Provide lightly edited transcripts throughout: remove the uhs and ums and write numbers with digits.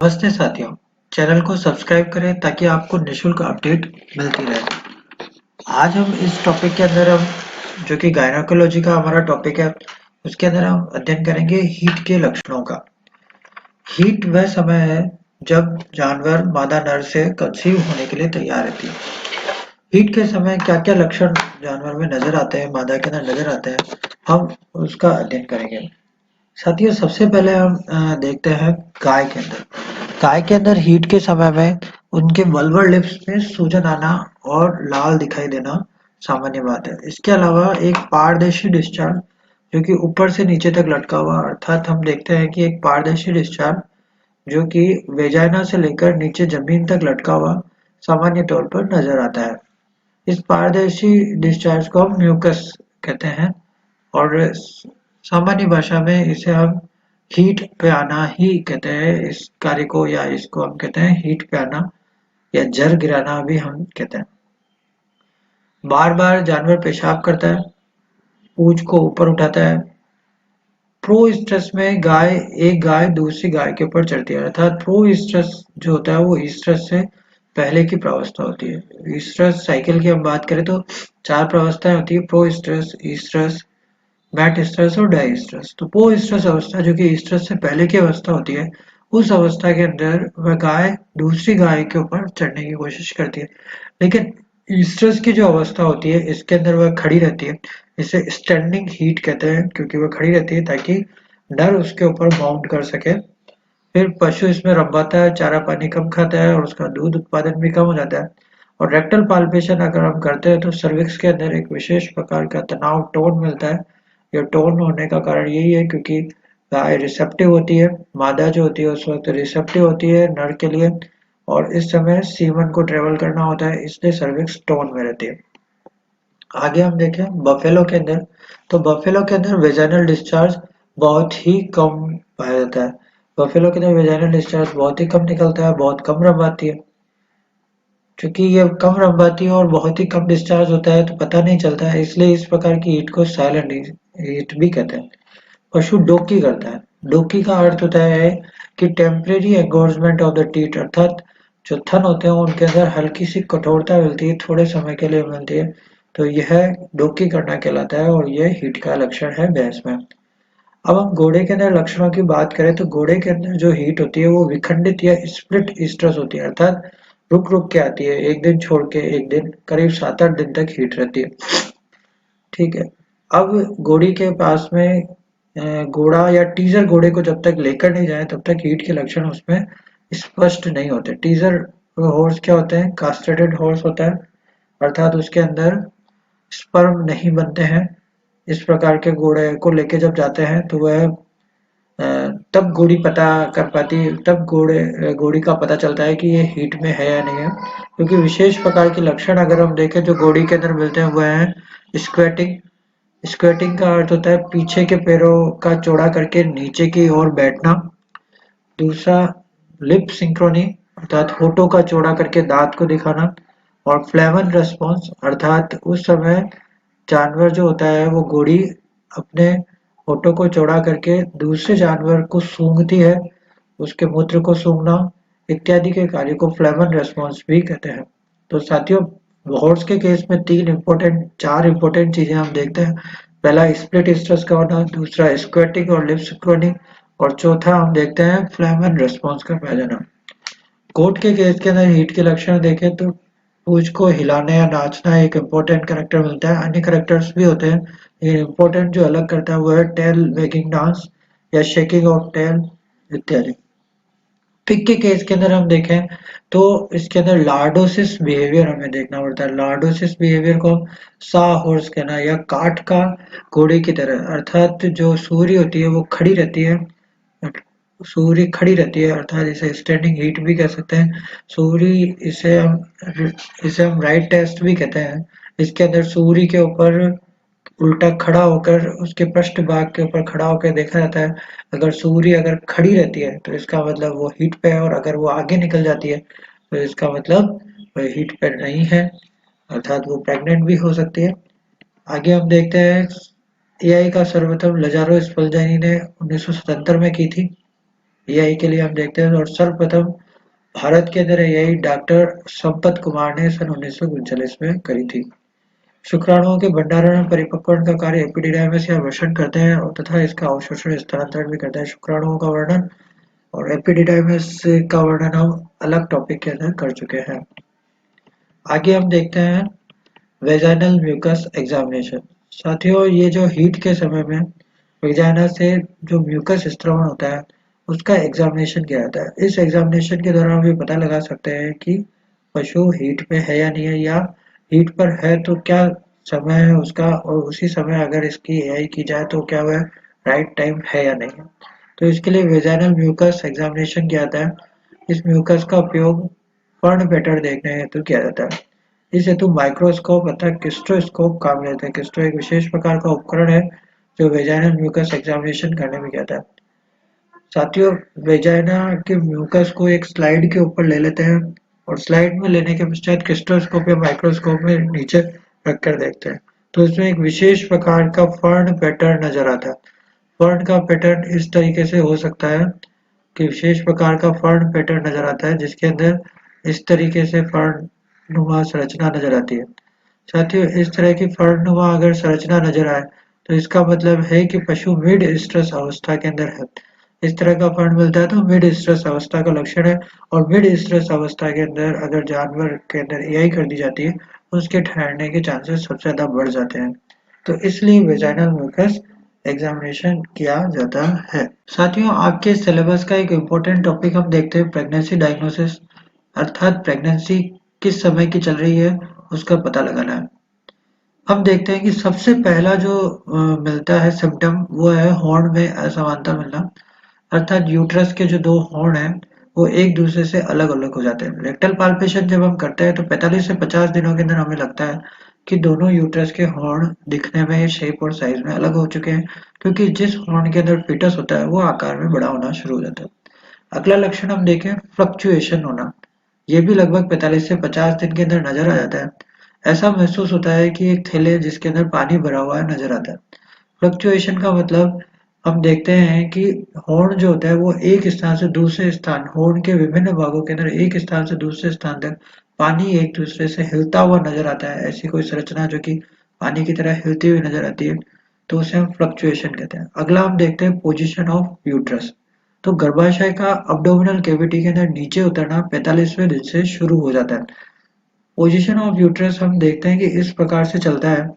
नमस्ते साथियों, चैनल को सब्सक्राइब करें ताकि आपको निशुल्क अपडेट मिलती रहे। आज हम इस टॉपिक के अंदर जो कि गायनेकोलॉजी का हमारा टॉपिक है, उसके अंदर हम अध्ययन करेंगे हीट के लक्षणों का। हीट वह समय है जब जानवर मादा नर से कंसीव होने के लिए तैयार रहती है। हीट के समय क्या-क्या लक्षण जानवर में नजर आते हैं, मादा के अंदर नजर आते हैं, हम उसका अध्ययन करेंगे। साथियों, सबसे पहले हम देखते हैं गाय के अंदर। गाय के अंदर हीट के समय में उनके वल्वर लिप्स में सूजन आना और लाल दिखाई देना सामान्य बात है। इसके अलावा एक पारदर्शी डिस्चार्ज जो कि ऊपर से नीचे तक लटका हुआ, अर्थात हम देखते हैं कि एक पारदर्शी डिस्चार्ज जो कि वेजाइना से लेकर नीचे जमीन तक लटका हुआ सामान्य तौर पर नजर आता है। इस पारदर्शी डिस्चार्ज को हम म्यूकस कहते हैं और सामान्य भाषा में इसे हम हीट पे आना ही कहते हैं इस कार्य को, या इसको हम कहते हैं हीट पे आना या जर गिराना भी हम कहते हैं। बार बार जानवर पेशाब करता है, पूंछ को ऊपर उठाता है। प्रो स्ट्रेस में एक गाय दूसरी गाय के ऊपर चढ़ती है, अर्थात प्रो स्ट्रेस जो होता है वो ईस्ट्रस से पहले की प्रावस्था होती है। ईस्ट्रस साइकिल की हम बात करें तो 4 प्रावस्थाएं होती है: proestrus, estrus, metestrus और डाई स्ट्रेस। तो प्रो स्ट्रेस अवस्था जो कि स्ट्रेस से पहले की अवस्था होती है, उस अवस्था के अंदर वह गाय दूसरी गाय के ऊपर चढ़ने की कोशिश करती है। लेकिन स्ट्रेस की जो अवस्था होती है, इसके अंदर वह खड़ी रहती है। इसे स्टैंडिंग हीट कहते हैं, क्योंकि वह खड़ी रहती है ताकि नर उसके ऊपर माउंट कर सके। फिर पशु इसमें रंभाता है, चारा पानी कम खाता है और उसका दूध उत्पादन भी कम हो जाता है। और रेक्टल पाल्पेशन अगर हम करते हैं तो सर्विक्स के अंदर एक विशेष प्रकार का तनाव टोन मिलता है। यह टोन होने का कारण यही है क्योंकि गाय रिसेप्टिव होती है, मादा जो होती है उस वक्त रिसेप्टिव होती है नर के लिए, और इस समय सीमन को ट्रेवल करना होता है, इसलिए सर्विक्स टोन में रहती है। आगे हम देखें बफेलो के अंदर, तो बफेलो के अंदर वेजाइनल डिस्चार्ज बहुत ही कम पाया जाता है। बफेलो के अंदर वेजाइनल डिस्चार्ज बहुत ही कम निकलता है, बहुत कम रंभाती है। क्योंकि ये कम रंभाती है और बहुत ही कम डिस्चार्ज होता है तो पता नहीं चलता है, इसलिए इस प्रकार की हीट को साइलेंट हीट भी कहते हैं। पशु डोकी करता है। डोकी का अर्थ होता है कि टेम्परेरी एंगोर्जमेंट ऑफ द टीथ, अर्थात जो थन होते हैं उनके अंदर हल्की सी कठोरता मिलती है, थोड़े समय के लिए मिलती है, तो यह डोकी करना कहलाता है और यह हीट का लक्षण है भैंस में। अब हम घोड़े के अंदर लक्षणों की बात करें तो घोड़े के अंदर जो हीट होती है वो विखंडित या स्प्लिट स्ट्रेस होती है, अर्थात रुक रुक के आती है, एक दिन छोड़ के एक दिन, करीब 7-8 दिन तक हीट रहती है। ठीक है। अब घोड़ी के पास में घोड़ा या टीजर घोड़े को जब तक लेकर नहीं जाए तब तक हीट के लक्षण उसमें स्पष्ट नहीं होते। टीजर हॉर्स क्या होते हैं? कास्ट्रेटेड हॉर्स होता है, अर्थात उसके अंदर स्पर्म नहीं बनते हैं। इस प्रकार के घोड़े को लेके जब जाते हैं तो वह तब घोड़ी पता कर पाती है, तब घोड़ी का पता चलता है कि ये हीट में है या नहीं है। क्योंकि विशेष प्रकार के लक्षण अगर हम देखें जो घोड़ी के अंदर मिलते हैं वह है स्क्वेटिंग। स्क्वेटिंग का अर्थ होता है पीछे के पैरों का चौड़ा करके नीचे की ओर बैठना। दूसरा लिप सिंक्रोनी, अर्थात होठों का चौड़ा करके दांत को दिखाना। और फ्लेवन रेस्पॉन्स, अर्थात उस समय जानवर जो होता है वो घोड़ी अपने होठों को चौड़ा करके दूसरे जानवर को सूंघती है, उसके मूत्र को सूंघना इत्यादि के कार्य को फ्लेवन रेस्पॉन्स भी कहते हैं। तो साथियों, हॉर्स के केस में चार इंपॉर्टेंट चीजें हम देखते हैं। पहला स्प्लिट स्ट्रेस का होना, दूसरा स्क्वेटिंग और लिप सिंक्रोनी, और चौथा हम देखते हैं फ्लेवन रेस्पॉन्स का पाया जाना। कोट के केस के अंदर हीट के लक्षण देखें तो पूंछ को हिलाने या नाचना एक इम्पोर्टेंट कैरेक्टर मिलता है। अन्य कैरेक्टर्स भी होते हैं, लेकिन इम्पोर्टेंट जो अलग करता है वो है टेल वेगिंग डांस या शेकिंग ऑफ टेल इत्यादि। पिग के केस के अंदर हम देखें तो इसके अंदर लार्डोसिस बिहेवियर हमें देखना पड़ता है। लार्डोसिस बिहेवियर को हम सा हॉर्स कहना, या काठ का घोड़े की तरह, अर्थात जो सूर्य होती है वो खड़ी रहती है, अर्थात इसे स्टैंडिंग हीट भी कह सकते हैं। सूर्य इसे हम राइट टेस्ट भी कहते हैं। इसके अंदर सूर्य के ऊपर उल्टा खड़ा होकर उसके पृष्ठ भाग के ऊपर खड़ा होकर देखा जाता है। अगर खड़ी रहती है तो इसका मतलब वो हीट पे है, और अगर वो आगे निकल जाती है तो इसका मतलब वो हीट पे नहीं है, अर्थात वो प्रेग्नेंट भी हो सकती है। आगे हम देखते हैं एआई का सर्वप्रथम लजारो स्पल्जानी ने 1977 में की थी। एआई के लिए हम देखते हैं, और सर्वप्रथम भारत के अंदर एआई डॉक्टर संपत कुमार ने सन 1939 में करी थी। शुक्राणुओं के भंडारण और परिपक्वण का कार्य एपिडिडाइमिस या वृषण करते हैं और तथा इसका अवशोषण स्थानांतरण भी करते हैं। शुक्राणुओं का वर्णन और एपिडिडाइमिस का वर्णन हम अलग टॉपिक के अंदर कर चुके हैं। आगे हम देखते हैं वेजाइनल म्यूकस एग्जामिनेशन। साथियों, ये जो हीट के समय में वेजाइना से जो म्यूकस स्त्रवण होता है उसका एग्जामिनेशन किया जाता है। इस एग्जामिनेशन के दौरान हम ये पता लगा सकते हैं कि पशु हीट में है या नहीं है, या हीट पर है तो क्या समय है उसका, और उसी समय अगर इसकी एआई की जाए तो क्या वह राइट टाइम है या नहीं है। तो इसके लिए वेजाइनल म्यूकस एग्जामिनेशन किया जाता है। इस म्यूकस का उपयोग पर्ण पैटर्न देखने हेतु किया जाता है। इस हेतु माइक्रोस्कोप अथवा किस्ट्रोस्कोप काम लेते हैं। किस्ट्रो एक विशेष प्रकार का उपकरण है जो वेजाइनल म्यूकस एग्जामिनेशन करने में किया जाता है। साथियों, वेजाइना के म्यूकस को एक स्लाइड के ऊपर ले लेते हैं और स्लाइड में लेने के पश्चात किस्ट्रोस्कोप या माइक्रोस्कोप में नीचे रखकर देखते हैं, तो इसमें एक विशेष प्रकार का फर्न पैटर्न नजर आता है। फर्न का पैटर्न इस तरीके से हो सकता है कि विशेष प्रकार का फर्न पैटर्न नजर आता है जिसके अंदर इस तरीके से फर्न नुमा संरचना नजर आती है। साथियों, इस तरह की फर्न नुमा अगर संरचना नजर आए तो इसका मतलब है कि पशु मिड स्ट्रेस अवस्था के अंदर है। इस तरह का फर्न मिलता है तो मिड स्ट्रेस अवस्था का लक्षण है, और मिड स्ट्रेस अवस्था के अंदर अगर जानवर के अंदर एआई कर दी जाती है तो उसके ठहरने के चांसेस सबसे ज्यादा बढ़ जाते हैं। तो इसलिए वेजाइनल म्यूकस एग्जामिनेशन किया जाता है। साथियों, आपके सिलेबस का एक इम्पोर्टेंट टॉपिक हम देखते हैं प्रेगनेंसी डायग्नोसिस, अर्थात प्रेगनेंसी किस समय की चल रही है उसका पता लगाना है। हम देखते हैं कि सबसे पहला जो मिलता है सिम्टम वो है हॉर्न में असमानता मिलना, अर्थात यूट्रस के जो दो हॉर्न हैं वो एक दूसरे से अलग अलग हो जाते हैं। रेक्टल पाल्पेशन जब हम करते हैं तो 45 से 50 दिनों के अंदर हमें लगता है कि दोनों यूट्रस के हॉर्न दिखने में शेप और साइज में अलग हो चुके हैं, क्योंकि जिस हॉर्न के अंदर फीटस होता है वो आकार में बड़ा होना शुरू हो जाता है। अगला लक्षण हम देखें फ्लक्चुएशन होना, ये भी लगभग 45 से 50 दिन के अंदर नजर आ जाता है। ऐसा महसूस होता है कि एक थैले जिसके अंदर पानी भरा हुआ है नजर आता है। फ्लक्चुएशन का मतलब हम देखते हैं कि हॉर्न जो होता है वो एक स्थान से दूसरे स्थान, हॉर्न के विभिन्न भागों के अंदर एक स्थान से दूसरे स्थान तक पानी एक दूसरे से हिलता हुआ नजर आता है। ऐसी कोई संरचना जो कि पानी की तरह हिलती हुई नजर आती है तो उसे हम फ्लक्चुएशन कहते हैं। अगला हम देखते हैं पोजीशन ऑफ यूट्रस। तो गर्भाशय का अब्डोमिनल कैविटी के अंदर नीचे उतरना 45वें दिन से शुरू हो जाता है। पोजीशन ऑफ यूट्रस हम देखते हैं कि इस प्रकार से चलता है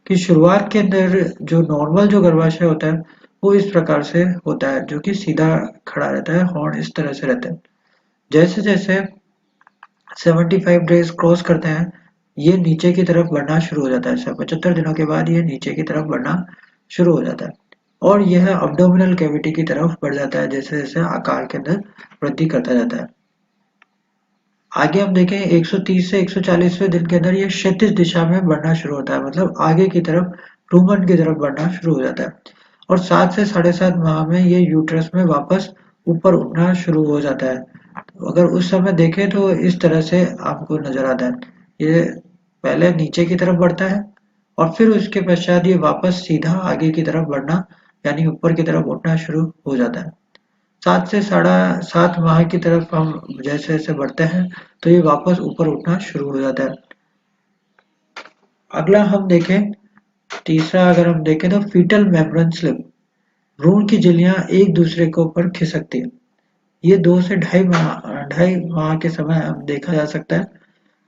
कि शुरुआत के अंदर जो नॉर्मल जो गर्भाशय होता है वो इस प्रकार से होता है, जो कि सीधा खड़ा रहता है, हॉर्न इस तरह से रहता है। जैसे जैसे 75 डेज क्रॉस करते हैं ये नीचे की तरफ बढ़ना शुरू हो जाता है। 75 दिनों के बाद ये नीचे की तरफ बढ़ना शुरू हो जाता है और यह अब्डोमिनल कैविटी की तरफ बढ़ जाता है जैसे जैसे आकार के अंदर वृद्धि करता जाता है। आगे हम देखें 130 से 140वें दिन के अंदर ये क्षैतिज दिशा में बढ़ना शुरू होता है, मतलब आगे की तरफ रूमन की तरफ बढ़ना शुरू हो जाता है और 7 से 7.5 माह में ये यूट्रस में वापस ऊपर उठना शुरू हो जाता है। तो अगर उस समय देखें तो इस तरह से आपको नजर आता है, ये पहले नीचे की तरफ बढ़ता है और फिर उसके पश्चात ये वापस सीधा आगे की तरफ बढ़ना यानी ऊपर की तरफ उठना शुरू हो जाता है। 7 से 7.5 माह की तरफ हम जैसे जैसे बढ़ते हैं तो ये वापस ऊपर उठना शुरू हो जाता है। अगला हम देखें, तीसरा अगर हम देखें तो फीटल मेम्ब्रेन स्लिप, भ्रूण की झिल्लियां एक दूसरे के ऊपर खिसकती है। ये 2 से ढाई माह के समय हम देखा जा सकता है।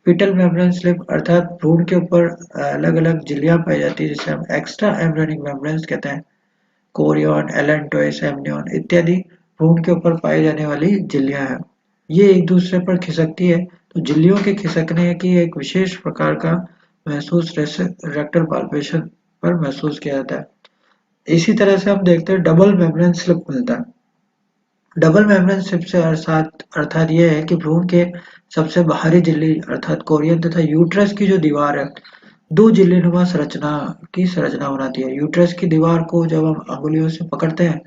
फीटल मेम्ब्रेन स्लिप अर्थात भ्रूण के ऊपर अलग अलग झिल्लियां पाई जाती है जिसे हम एक्स्ट्रा एम्ब्रियोनिक मेम्ब्रेन्स कहते हैं। कोरियन, एलेंटोइस, एमनियन इत्यादि भ्रूण के ऊपर पाई जाने वाली झिल्लियां हैं। ये एक दूसरे पर खिसकती है तो झिल्लियों के खिसकने की एक विशेष प्रकार का महसूस रेक्टल पाल्पेशन पर महसूस किया जाता है। इसी तरह से हम देखते हैं डबल मेम्ब्रेन स्लिप मिलता है। डबल मेम्ब्रेन स्लिप से अर्थात यह है कि भ्रूण के सबसे बाहरी झिल्ली अर्थात कोरियन तथा यूट्रस की जो दीवार है दो झिल्लीनुमा संरचना बनाती है। यूट्रस की दीवार को जब हम अंगुलियों से पकड़ते हैं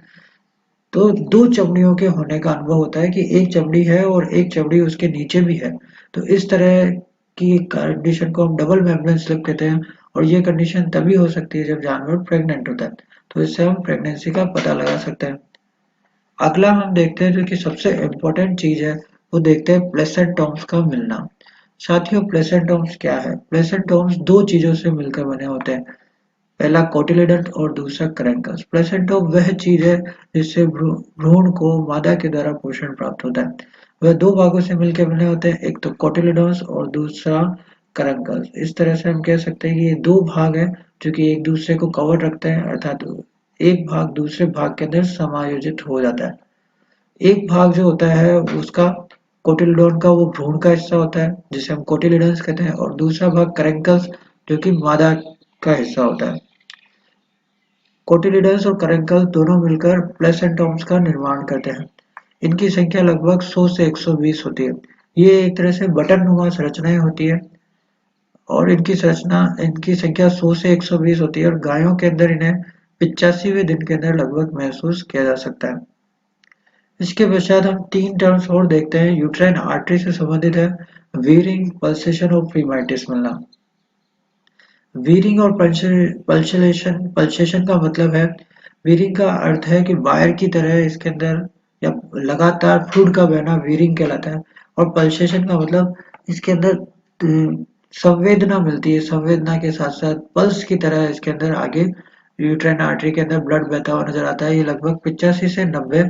तो दो चमड़ियों के होने का अनुभव होता है कि एक चमड़ी है और एक चमड़ी उसके नीचे भी है। तो इस तरह की कंडीशन को हम डबल मेम्ब्रेन स्लिप कहते हैं और ये कंडीशन तभी हो सकती है जब जानवर प्रेग्नेंट होता है। तो इससे हम प्रेगनेंसी का पता लगा सकते हैं। अगला हम देखते हैं जो कि सबसे इम्पोर्टेंट चीज है, वो देखते हैं प्लेसेंटोम्स का मिलना। साथियों, प्लेसेंटोम्स क्या है? प्लेसेंटोम्स दो चीजों से मिलकर बने होते हैं, पहला कोटिलिडन और दूसरा करेंकस। प्लेसेंटोम वह चीज है जिससे भ्रूण को मादा के द्वारा पोषण प्राप्त होता है। वह दो भागों से मिलकर बने होते हैं, एक तो कोटिलिडन्स और दूसरा करेंकस। इस तरह से हम कह सकते हैं कि ये दो भाग हैं जो कि एक दूसरे को कवर रखते हैं, अर्थात एक भाग दूसरे भाग के अंदर समायोजित हो जाता है। एक भाग जो होता है उसका कोटिलिडोन का वो भ्रूण का हिस्सा होता है जिसे हम कोटिलिडन्स कहते हैं, और दूसरा भाग करेंकल्स जो कि मादा का हिस्सा होता है। कोटिलिडन्स और करेंकल्स दोनों मिलकर प्लेसेंटोम्स का निर्माण करते हैं। इनकी संख्या लगभग 100 से 120 होती है। ये एक तरह से बटन नुमा संरचनाएं होती है और इनकी संख्या 100 से 120 होती है, और गायों के अंदर इन्हें 85वें दिन के अंदर लगभग महसूस किया जा सकता है। इसके पश्चात हम तीन टर्म्स और देखते हैं। यूट्राइन आर्टरी से संबंधित है वीरिंग, पल्सेशन और प्रीमाइटिस मिलना। वीरिंग और पल्सेशन का मतलब है, वीरिंग का अर्थ है कि वायर की तरह इसके अंदर या लगातार फ्लूइड का बहना वीरिंग कहलाता है, और पल्सेशन का मतलब इसके अंदर संवेदना मिलती है, संवेदना के साथ साथ पल्स की तरह इसके अंदर आगे यूट्राइन आर्टरी के अंदर ब्लड बहता हुआ नजर आता है। ये लगभग 85 से 90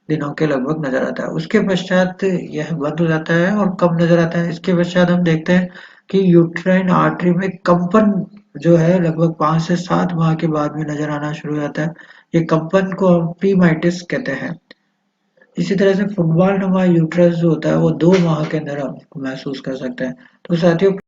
दिनों के लगभग नजर आता है। उसके पश्चात यह बंद हो जाता है और कब नजर आता है? इसके पश्चात हम देखते हैं कि यूट्राइन आर्टरी में कंपन जो है लगभग 5 से 7 माह के बाद में नजर आना शुरू हो जाता है। ये कंपन को हम प्रीमाइटिस कहते हैं। इसी तरह से फुटबॉल नुमा यूट्रस जो होता है वो 2 माह के अंदर हम महसूस कर सकते हैं। तो साथियों,